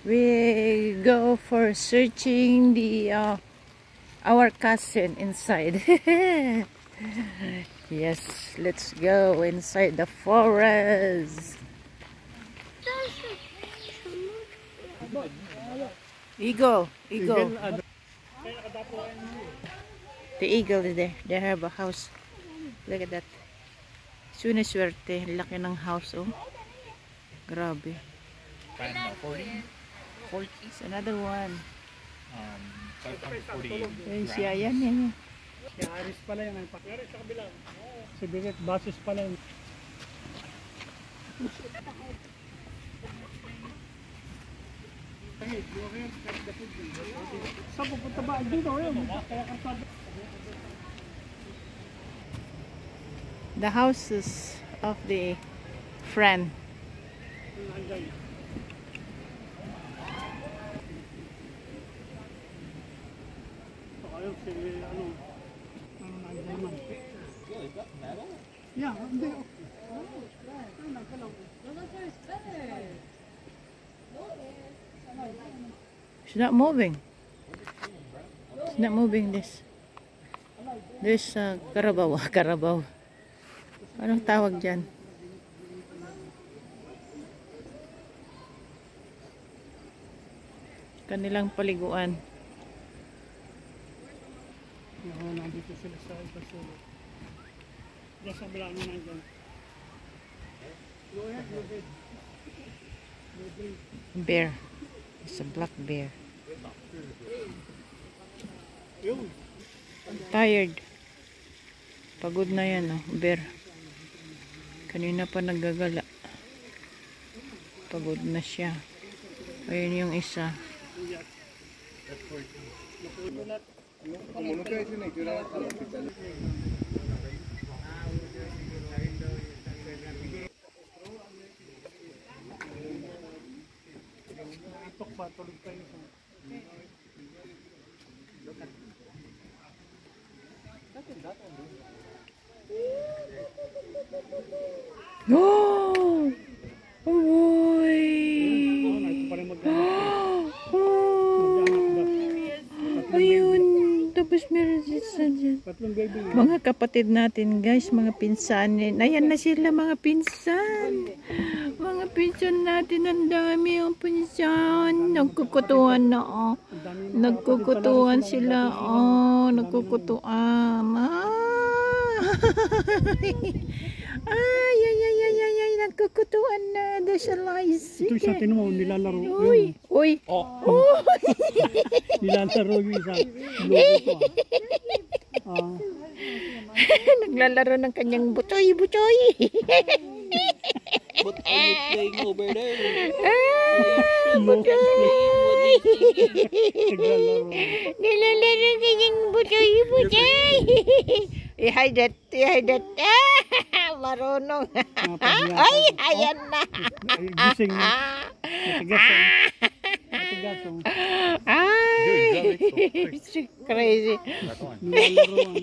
We go for searching the our cousin inside. Yes, let's go inside the forest. Eagle. The eagle is there. They have a house. Look at that. Swerte. Laki ng house, oh. Grabe. 40. Another one. 540. Yan siya. Yan. Si Aris pala yan. Sa kabila. Si Birit Basos pala yan. Saan pupunta ba? Dito yun. Kaya karsada. The houses of the friend. Ayun si ano. Yeah, hindi. She's not moving. She's not moving this. There's Carabao. Carabao. Anong tawag dyan? Kanilang paliguan. Oo, nandito sila sa ipasulo. Diyan sa bilang nyo nandyan. Bear. It's a black bear. Tired. Pagod na yan, oh. Bear. Kanina pa naggagala. Pagod na siya. Ayun yung isa. Itok ba? Tulog tayo sa... Oh! Uy! Ito pa rin mag-anak. Ayun! Tapos meron siya dyan. Tatlong baby. Mga kapatid natin, guys, mga pinsanin. Ayan na sila, mga pinsan. Mga pinsan natin, ang dami ang pinsan. Nagkukutuan na, oh. Nagkukutuan sila, oh. Nagkukutuan. Ay, nagkukutuan na. There's a lice. Ito isa tinumo, nilalaro. Uy. Nilalaro yung isa. Logo ko Naglalaro ng kanyang butoy. What are you playing over there? Butoy. Naglalaro. Nilalaro ng kanyang butoy. I-hide that. Marunong. Ay, ayan na. Gising na. Matigas. Ay, crazy. Nilalaro.